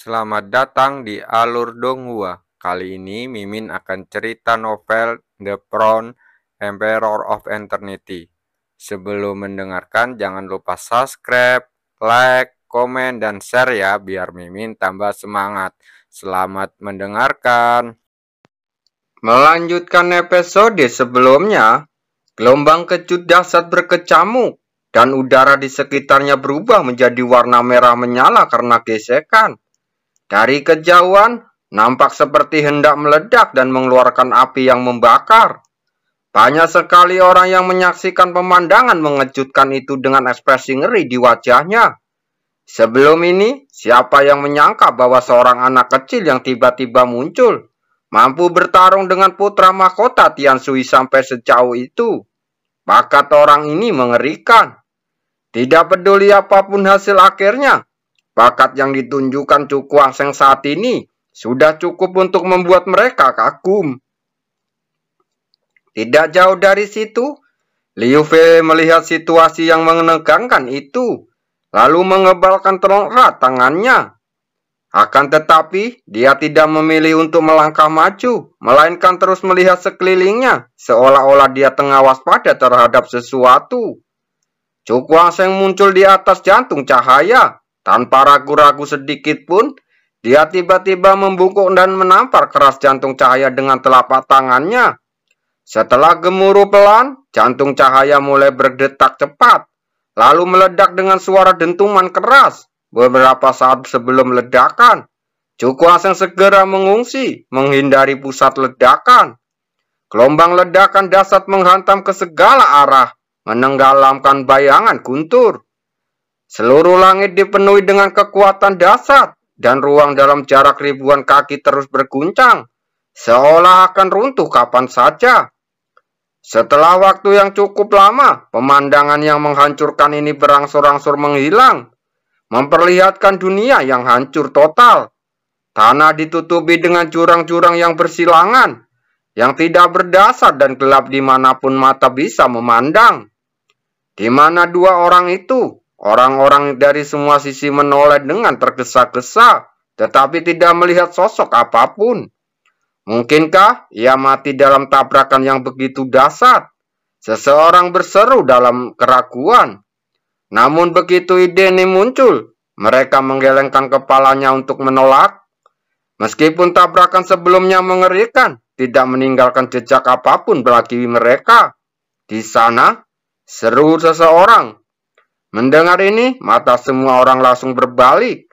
Selamat datang di Alur Donghua. Kali ini Mimin akan cerita novel The Crown, Emperor of Eternity. Sebelum mendengarkan, jangan lupa subscribe, like, komen, dan share ya, biar Mimin tambah semangat. Selamat mendengarkan. Melanjutkan episode sebelumnya, gelombang kejut dahsyat berkecamuk, dan udara di sekitarnya berubah menjadi warna merah menyala karena gesekan. Dari kejauhan, nampak seperti hendak meledak dan mengeluarkan api yang membakar. Banyak sekali orang yang menyaksikan pemandangan mengejutkan itu dengan ekspresi ngeri di wajahnya. Sebelum ini, siapa yang menyangka bahwa seorang anak kecil yang tiba-tiba muncul, mampu bertarung dengan putra mahkota Tian Shui sampai sejauh itu. Bakat orang ini mengerikan. Tidak peduli apapun hasil akhirnya, bakat yang ditunjukkan Cu Kuangseng saat ini sudah cukup untuk membuat mereka kagum. Tidak jauh dari situ, Liu Fei melihat situasi yang menegangkan itu, lalu mengebalkan erat tangannya. Akan tetapi, dia tidak memilih untuk melangkah maju, melainkan terus melihat sekelilingnya, seolah-olah dia tengah waspada terhadap sesuatu. Cu Kuangseng muncul di atas jantung cahaya. Tanpa ragu-ragu sedikit pun, dia tiba-tiba membungkuk dan menampar keras jantung cahaya dengan telapak tangannya. Setelah gemuruh pelan, jantung cahaya mulai berdetak cepat, lalu meledak dengan suara dentuman keras. Beberapa saat sebelum ledakan, Cu Kuangseng segera mengungsi, menghindari pusat ledakan. Gelombang ledakan dahsyat menghantam ke segala arah, menenggelamkan bayangan guntur. Seluruh langit dipenuhi dengan kekuatan dahsyat, dan ruang dalam jarak ribuan kaki terus berguncang, seolah akan runtuh kapan saja. Setelah waktu yang cukup lama, pemandangan yang menghancurkan ini berangsur-angsur menghilang, memperlihatkan dunia yang hancur total. Tanah ditutupi dengan jurang-jurang yang bersilangan, yang tidak berdasar dan gelap dimanapun mata bisa memandang. Di mana dua orang itu? Orang-orang dari semua sisi menoleh dengan tergesa-gesa, tetapi tidak melihat sosok apapun. Mungkinkah ia mati dalam tabrakan yang begitu dahsyat? Seseorang berseru dalam keraguan. Namun begitu ide ini muncul, mereka menggelengkan kepalanya untuk menolak. Meskipun tabrakan sebelumnya mengerikan, tidak meninggalkan jejak apapun bagi mereka. Di sana, seru seseorang. Mendengar ini, mata semua orang langsung berbalik.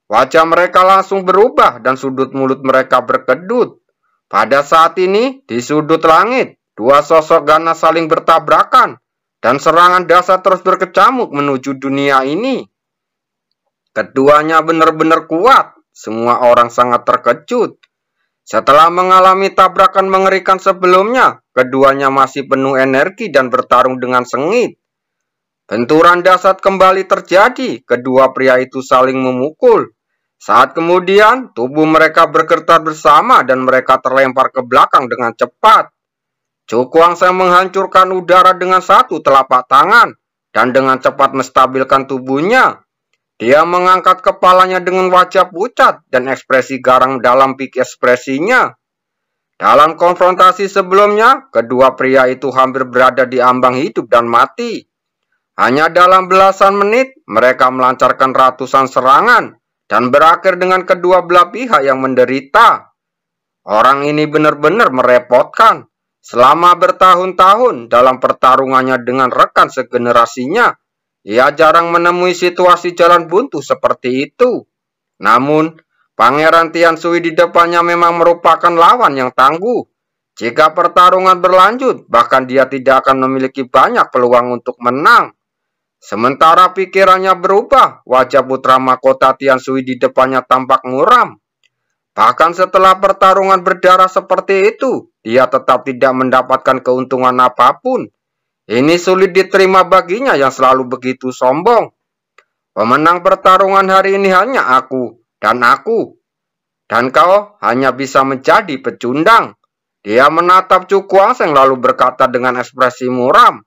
Wajah mereka langsung berubah dan sudut mulut mereka berkedut. Pada saat ini, di sudut langit, dua sosok ganas saling bertabrakan, dan serangan dahsyat terus berkecamuk menuju dunia ini. Keduanya benar-benar kuat. Semua orang sangat terkejut. Setelah mengalami tabrakan mengerikan sebelumnya, keduanya masih penuh energi dan bertarung dengan sengit. Benturan dahsyat kembali terjadi, kedua pria itu saling memukul. Saat kemudian, tubuh mereka bergetar bersama dan mereka terlempar ke belakang dengan cepat. Cu Kuangseng menghancurkan udara dengan satu telapak tangan, dan dengan cepat menstabilkan tubuhnya. Dia mengangkat kepalanya dengan wajah pucat dan ekspresi garang dalam ekspresinya. Dalam konfrontasi sebelumnya, kedua pria itu hampir berada di ambang hidup dan mati. Hanya dalam belasan menit, mereka melancarkan ratusan serangan dan berakhir dengan kedua belah pihak yang menderita. Orang ini benar-benar merepotkan. Selama bertahun-tahun dalam pertarungannya dengan rekan segenerasinya, ia jarang menemui situasi jalan buntu seperti itu. Namun, Pangeran Tian Shui di depannya memang merupakan lawan yang tangguh. Jika pertarungan berlanjut, bahkan dia tidak akan memiliki banyak peluang untuk menang. Sementara pikirannya berubah, wajah putra mahkota Tian Shui di depannya tampak muram. Bahkan setelah pertarungan berdarah seperti itu, dia tetap tidak mendapatkan keuntungan apapun. Ini sulit diterima baginya yang selalu begitu sombong. Pemenang pertarungan hari ini hanya aku, dan kau hanya bisa menjadi pecundang. Dia menatap Cu Kuangseng lalu berkata dengan ekspresi muram.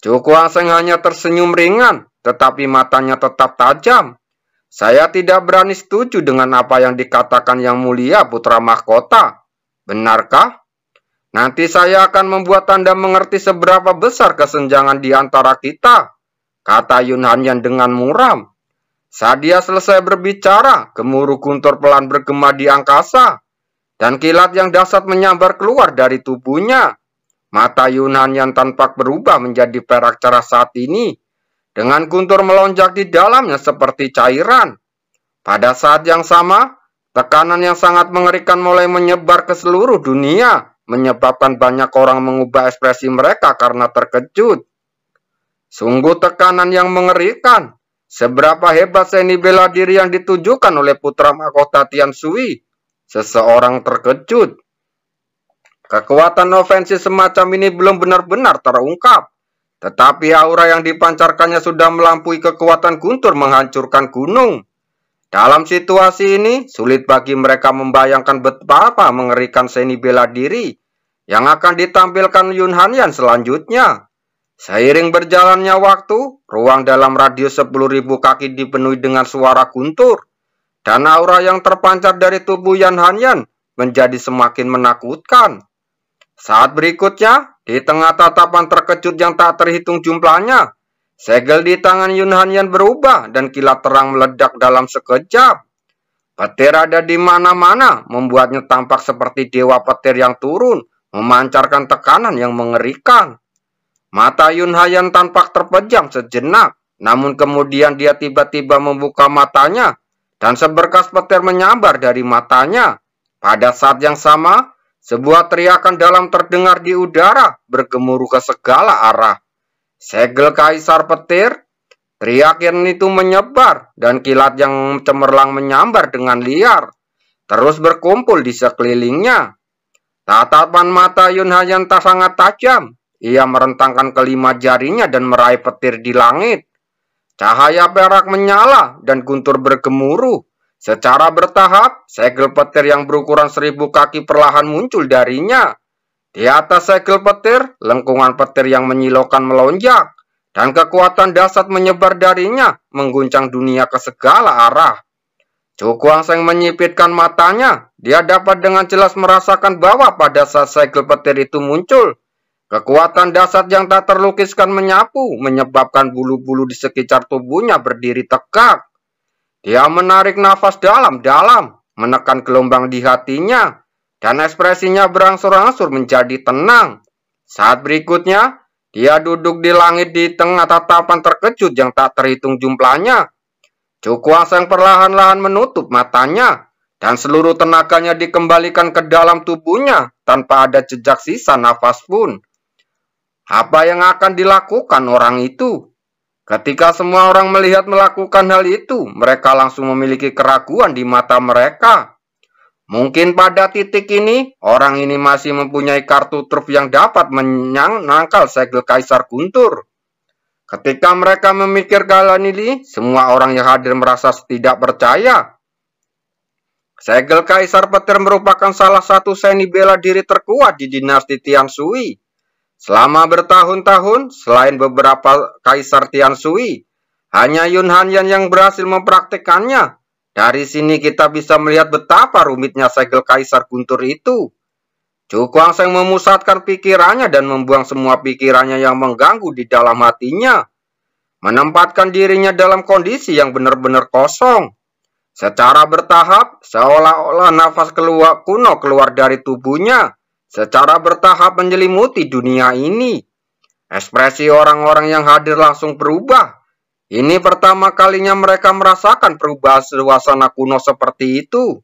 Cu Kuangseng hanya tersenyum ringan, tetapi matanya tetap tajam. Saya tidak berani setuju dengan apa yang dikatakan Yang Mulia Putra Mahkota. Benarkah? Nanti saya akan membuat Anda mengerti seberapa besar kesenjangan di antara kita, kata Yun Hanyan dengan muram. Saat dia selesai berbicara, gemuruh guntur pelan bergema di angkasa, dan kilat yang dahsyat menyambar keluar dari tubuhnya. Mata Yun Hanyan tampak berubah menjadi perak cerah saat ini, dengan guntur melonjak di dalamnya seperti cairan. Pada saat yang sama, tekanan yang sangat mengerikan mulai menyebar ke seluruh dunia, menyebabkan banyak orang mengubah ekspresi mereka karena terkejut. Sungguh tekanan yang mengerikan. Seberapa hebat seni bela diri yang ditujukan oleh putra mahkota Tian Shui? Seseorang terkejut. Kekuatan ofensif semacam ini belum benar-benar terungkap. Tetapi aura yang dipancarkannya sudah melampaui kekuatan guntur menghancurkan gunung. Dalam situasi ini, sulit bagi mereka membayangkan betapa mengerikan seni bela diri yang akan ditampilkan Yun Hanyan selanjutnya. Seiring berjalannya waktu, ruang dalam radius 10.000 kaki dipenuhi dengan suara guntur, dan aura yang terpancar dari tubuh Yun Hanyan menjadi semakin menakutkan. Saat berikutnya, di tengah tatapan terkejut yang tak terhitung jumlahnya, segel di tangan Yun Hanyan berubah dan kilat terang meledak dalam sekejap. Petir ada di mana-mana, membuatnya tampak seperti dewa petir yang turun, memancarkan tekanan yang mengerikan. Mata Yun Hanyan tampak terpejam sejenak, namun kemudian dia tiba-tiba membuka matanya, dan seberkas petir menyambar dari matanya. Pada saat yang sama, sebuah teriakan dalam terdengar di udara, bergemuruh ke segala arah. Segel kaisar petir, teriakan itu menyebar, dan kilat yang cemerlang menyambar dengan liar, terus berkumpul di sekelilingnya. Tatapan mata Yun Hanyan sangat tajam. Ia merentangkan kelima jarinya dan meraih petir di langit. Cahaya perak menyala dan guntur bergemuruh. Secara bertahap, segel petir yang berukuran 1000 kaki perlahan muncul darinya. Di atas segel petir, lengkungan petir yang menyilaukan melonjak, dan kekuatan dahsyat menyebar darinya, mengguncang dunia ke segala arah. Chu Guangsheng menyipitkan matanya. Dia dapat dengan jelas merasakan bahwa pada saat segel petir itu muncul, kekuatan dahsyat yang tak terlukiskan menyapu, menyebabkan bulu-bulu di sekitar tubuhnya berdiri tegak. Dia menarik nafas dalam-dalam, menekan gelombang di hatinya, dan ekspresinya berangsur-angsur menjadi tenang. Saat berikutnya, dia duduk di langit di tengah tatapan terkejut yang tak terhitung jumlahnya. Chu Guangsheng perlahan-lahan menutup matanya, dan seluruh tenaganya dikembalikan ke dalam tubuhnya tanpa ada jejak sisa nafas pun. Apa yang akan dilakukan orang itu? Ketika semua orang melihat melakukan hal itu, mereka langsung memiliki keraguan di mata mereka. Mungkin pada titik ini, orang ini masih mempunyai kartu truf yang dapat menangkal segel kaisar guntur. Ketika mereka memikirkan hal ini, semua orang yang hadir merasa tidak percaya. Segel kaisar petir merupakan salah satu seni bela diri terkuat di dinasti Tian Shui. Selama bertahun-tahun, selain beberapa kaisar Tian Shui, hanya Yun Hanyan yang berhasil mempraktikkannya. Dari sini kita bisa melihat betapa rumitnya segel kaisar guntur itu. Chu Guangsheng memusatkan pikirannya dan membuang semua pikirannya yang mengganggu di dalam hatinya. Menempatkan dirinya dalam kondisi yang benar-benar kosong. Secara bertahap, seolah-olah nafas kuno keluar dari tubuhnya. Secara bertahap menyelimuti dunia ini. Ekspresi orang-orang yang hadir langsung berubah. Ini pertama kalinya mereka merasakan perubahan suasana kuno seperti itu.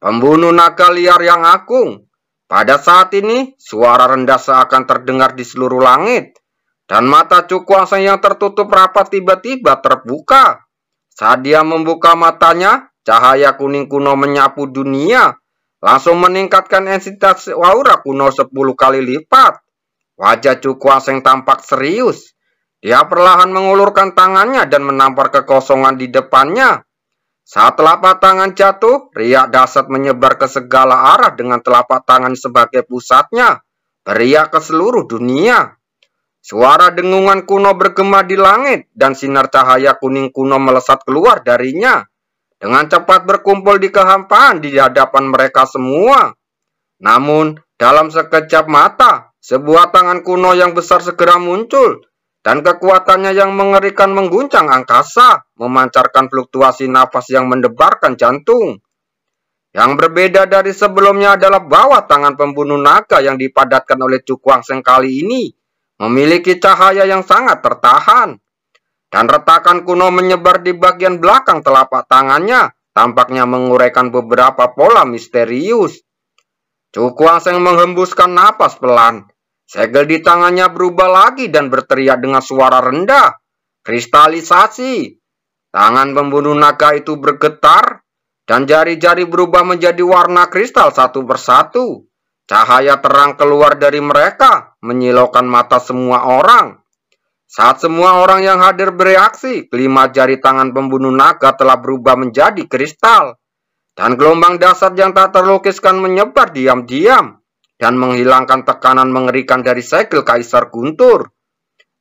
Pembunuh naga liar yang agung. Pada saat ini, suara rendah seakan terdengar di seluruh langit. Dan mata Chu Guangsheng yang tertutup rapat tiba-tiba terbuka. Saat dia membuka matanya, cahaya kuning kuno menyapu dunia. Langsung meningkatkan entitas aura kuno 10 kali lipat. Wajah Chu Guangsheng tampak serius. Dia perlahan mengulurkan tangannya dan menampar kekosongan di depannya. Saat telapak tangan jatuh, riak dahsyat menyebar ke segala arah dengan telapak tangan sebagai pusatnya. Beriak ke seluruh dunia. Suara dengungan kuno bergema di langit dan sinar cahaya kuning kuno melesat keluar darinya. dengan cepat berkumpul di kehampaan di hadapan mereka semua. Namun, dalam sekejap mata, sebuah tangan kuno yang besar segera muncul, dan kekuatannya yang mengerikan mengguncang angkasa, memancarkan fluktuasi nafas yang mendebarkan jantung. Yang berbeda dari sebelumnya adalah bahwa tangan pembunuh naga yang dipadatkan oleh Cukwang Seng kali ini memiliki cahaya yang sangat tertahan. Dan retakan kuno menyebar di bagian belakang telapak tangannya, tampaknya menguraikan beberapa pola misterius. Cukwang Seng menghembuskan napas pelan. Segel di tangannya berubah lagi dan berteriak dengan suara rendah. Kristalisasi. Tangan pembunuh naga itu bergetar, dan jari-jari berubah menjadi warna kristal satu persatu. Cahaya terang keluar dari mereka, menyilaukan mata semua orang. Saat semua orang yang hadir bereaksi, kelima jari tangan pembunuh naga telah berubah menjadi kristal. Dan gelombang dahsyat yang tak terlukiskan menyebar diam-diam dan menghilangkan tekanan mengerikan dari segel Kaisar Guntur.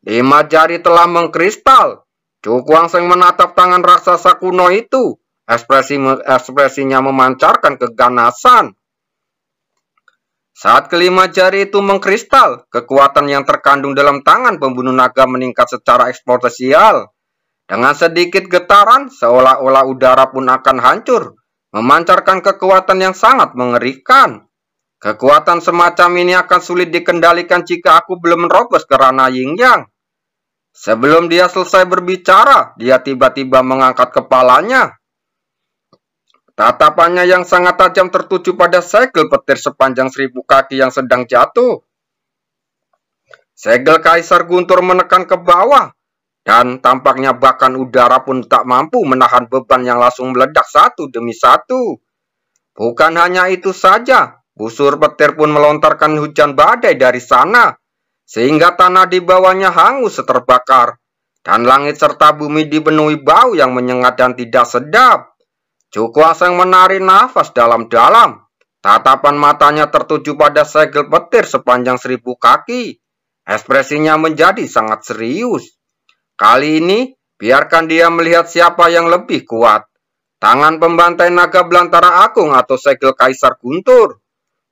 5 jari telah mengkristal. Cukwang Seng menatap tangan raksasa kuno itu. Ekspresinya memancarkan keganasan. Saat kelima jari itu mengkristal, kekuatan yang terkandung dalam tangan pembunuh naga meningkat secara eksponensial. Dengan sedikit getaran, seolah-olah udara pun akan hancur, memancarkan kekuatan yang sangat mengerikan. Kekuatan semacam ini akan sulit dikendalikan jika aku belum menerobos ke ranah Yin Yang. Sebelum dia selesai berbicara, dia tiba-tiba mengangkat kepalanya. Tatapannya yang sangat tajam tertuju pada segel petir sepanjang 1000 kaki yang sedang jatuh. Segel Kaisar Guntur menekan ke bawah, dan tampaknya bahkan udara pun tak mampu menahan beban yang langsung meledak satu demi satu. Bukan hanya itu saja, busur petir pun melontarkan hujan badai dari sana, sehingga tanah di bawahnya hangus terbakar, dan langit serta bumi dipenuhi bau yang menyengat dan tidak sedap. Cukwang Seng menarik nafas dalam-dalam. Tatapan matanya tertuju pada segel petir sepanjang 1000 kaki. Ekspresinya menjadi sangat serius. Kali ini, biarkan dia melihat siapa yang lebih kuat. Tangan pembantai naga belantara agung atau segel Kaisar Guntur.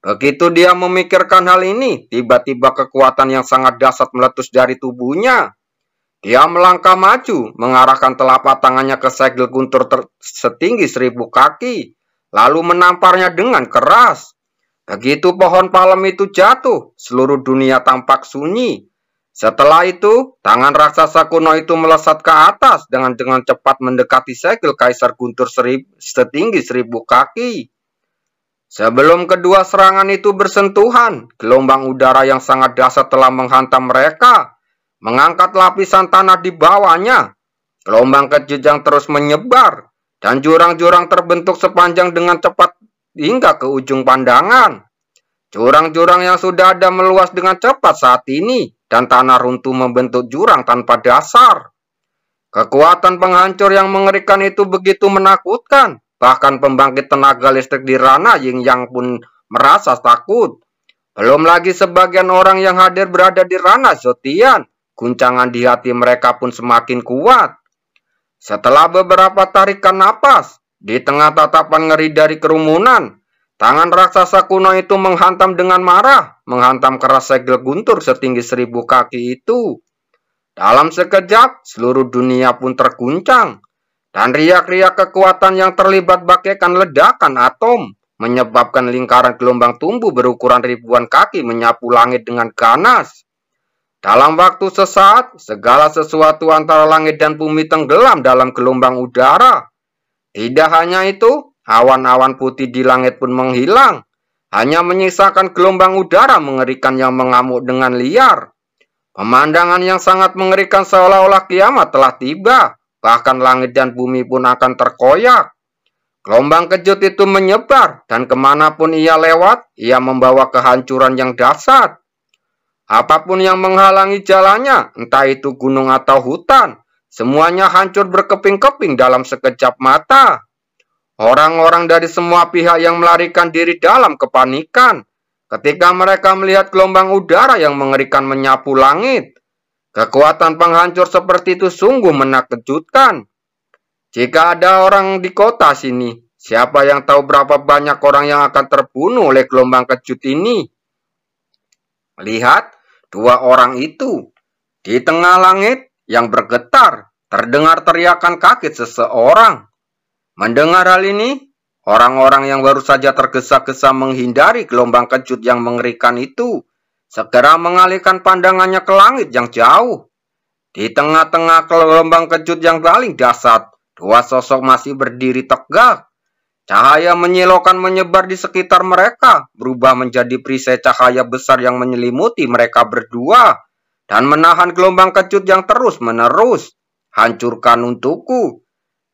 Begitu dia memikirkan hal ini, tiba-tiba kekuatan yang sangat dahsyat meletus dari tubuhnya. Dia melangkah maju, mengarahkan telapak tangannya ke segel Guntur setinggi 1000 kaki, lalu menamparnya dengan keras. Begitu pohon palem itu jatuh, seluruh dunia tampak sunyi. Setelah itu, tangan raksasa kuno itu melesat ke atas dengan cepat mendekati segel Kaisar Guntur setinggi 1000 kaki. Sebelum kedua serangan itu bersentuhan, gelombang udara yang sangat dahsyat telah menghantam mereka, mengangkat lapisan tanah di bawahnya. Gelombang kejut yang terus menyebar, dan jurang-jurang terbentuk sepanjang dengan cepat hingga ke ujung pandangan. Jurang-jurang yang sudah ada meluas dengan cepat saat ini, dan tanah runtuh membentuk jurang tanpa dasar. Kekuatan penghancur yang mengerikan itu begitu menakutkan, bahkan pembangkit tenaga listrik di ranah Yin Yang pun merasa takut. Belum lagi sebagian orang yang hadir berada di ranah Zotian. Guncangan di hati mereka pun semakin kuat. Setelah beberapa tarikan napas, di tengah tatapan ngeri dari kerumunan, tangan raksasa kuno itu menghantam dengan marah, menghantam keras segel Guntur setinggi 1000 kaki itu. Dalam sekejap, seluruh dunia pun terguncang, dan riak-riak kekuatan yang terlibat bagaikan ledakan atom, menyebabkan lingkaran gelombang tumbuh berukuran ribuan kaki menyapu langit dengan ganas. Dalam waktu sesaat, segala sesuatu antara langit dan bumi tenggelam dalam gelombang udara. Tidak hanya itu, awan-awan putih di langit pun menghilang, hanya menyisakan gelombang udara mengerikan yang mengamuk dengan liar. Pemandangan yang sangat mengerikan seolah-olah kiamat telah tiba, bahkan langit dan bumi pun akan terkoyak. Gelombang kejut itu menyebar, dan kemanapun ia lewat, ia membawa kehancuran yang dahsyat. Apapun yang menghalangi jalannya, entah itu gunung atau hutan, semuanya hancur berkeping-keping dalam sekejap mata. Orang-orang dari semua pihak yang melarikan diri dalam kepanikan, ketika mereka melihat gelombang udara yang mengerikan menyapu langit. Kekuatan penghancur seperti itu sungguh menakjubkan. Jika ada orang di kota sini, siapa yang tahu berapa banyak orang yang akan terbunuh oleh gelombang kejut ini? Lihat, dua orang itu. Di tengah langit yang bergetar, terdengar teriakan kaget seseorang. Mendengar hal ini, orang-orang yang baru saja tergesa-gesa menghindari gelombang kejut yang mengerikan itu, segera mengalihkan pandangannya ke langit yang jauh. Di tengah-tengah gelombang kejut yang paling dahsyat, dua sosok masih berdiri tegak. Cahaya menyilaukan menyebar di sekitar mereka, berubah menjadi perisai cahaya besar yang menyelimuti mereka berdua, dan menahan gelombang kejut yang terus-menerus. Hancurkan untukku,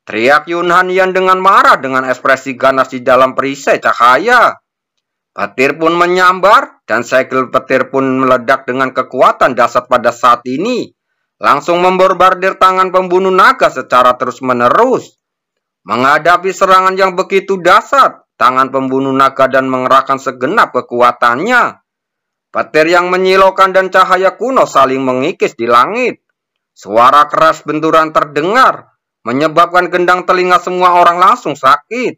teriak Yun Hanyan dengan marah dengan ekspresi ganas di dalam perisai cahaya. Petir pun menyambar, dan segel petir pun meledak dengan kekuatan dahsyat pada saat ini, langsung membombardir tangan pembunuh naga secara terus-menerus. Menghadapi serangan yang begitu dahsyat, tangan pembunuh naga dan mengerahkan segenap kekuatannya. Petir yang menyilaukan dan cahaya kuno saling mengikis di langit. Suara keras benturan terdengar, menyebabkan gendang telinga semua orang langsung sakit.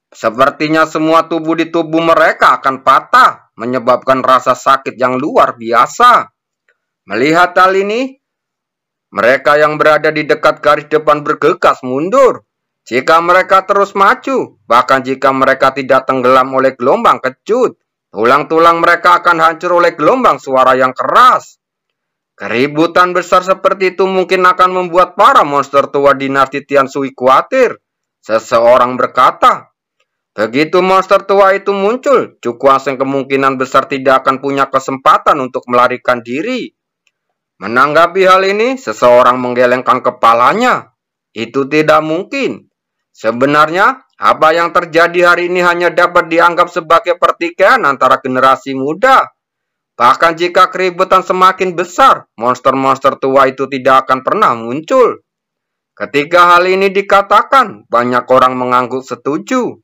Sepertinya semua tubuh di tubuh mereka akan patah, menyebabkan rasa sakit yang luar biasa. Melihat hal ini, mereka yang berada di dekat garis depan bergegas mundur. Jika mereka terus maju, bahkan jika mereka tidak tenggelam oleh gelombang kejut, tulang-tulang mereka akan hancur oleh gelombang suara yang keras. Keributan besar seperti itu mungkin akan membuat para monster tua dinasti Tian Sui khawatir. Seseorang berkata, begitu monster tua itu muncul, Chu Guangsheng kemungkinan besar tidak akan punya kesempatan untuk melarikan diri. Menanggapi hal ini, seseorang menggelengkan kepalanya. Itu tidak mungkin. Sebenarnya, apa yang terjadi hari ini hanya dapat dianggap sebagai pertikaian antara generasi muda. Bahkan jika keributan semakin besar, monster-monster tua itu tidak akan pernah muncul. Ketika hal ini dikatakan, banyak orang mengangguk setuju.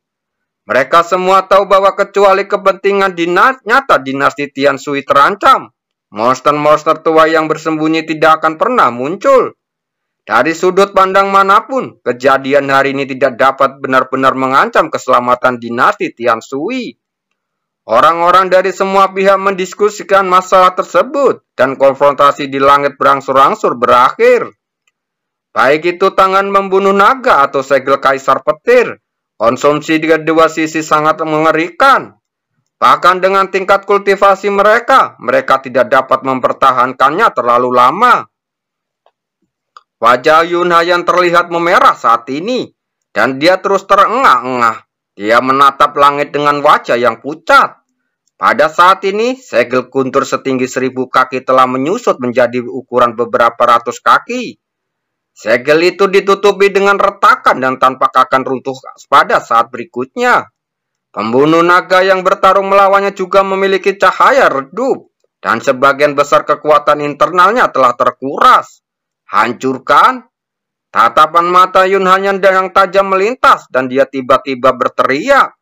Mereka semua tahu bahwa kecuali kepentingan nyata dinasti Tian Sui terancam, monster-monster tua yang bersembunyi tidak akan pernah muncul. Dari sudut pandang manapun, kejadian hari ini tidak dapat benar-benar mengancam keselamatan dinasti Tian Sui. Orang-orang dari semua pihak mendiskusikan masalah tersebut, dan konfrontasi di langit berangsur-angsur berakhir. Baik itu tangan membunuh naga atau segel kaisar petir, konsumsi di kedua sisi sangat mengerikan. Bahkan dengan tingkat kultivasi mereka tidak dapat mempertahankannya terlalu lama. Wajah Yun Hanyan terlihat memerah saat ini, dan dia terus terengah-engah. Dia menatap langit dengan wajah yang pucat. Pada saat ini, segel guntur setinggi 1000 kaki telah menyusut menjadi ukuran beberapa ratus kaki. Segel itu ditutupi dengan retakan dan tampak akan runtuh pada saat berikutnya. Pembunuh naga yang bertarung melawannya juga memiliki cahaya redup, dan sebagian besar kekuatan internalnya telah terkuras. Hancurkan. Tatapan mata Yun Hanyan yang tajam melintas dan dia tiba-tiba berteriak.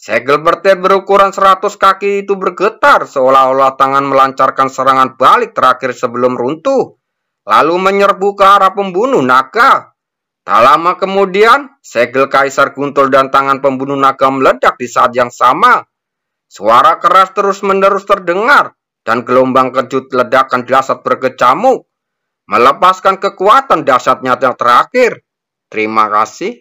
Segel petir berukuran 100 kaki itu bergetar seolah-olah tangan melancarkan serangan balik terakhir sebelum runtuh, lalu menyerbu ke arah pembunuh naga. Tak lama kemudian, segel kaisar guntur dan tangan pembunuh naga meledak di saat yang sama. Suara keras terus-menerus terdengar dan gelombang kejut ledakan dahsyat berkecamuk, melepaskan kekuatan dahsyatnya yang terakhir. Terima kasih.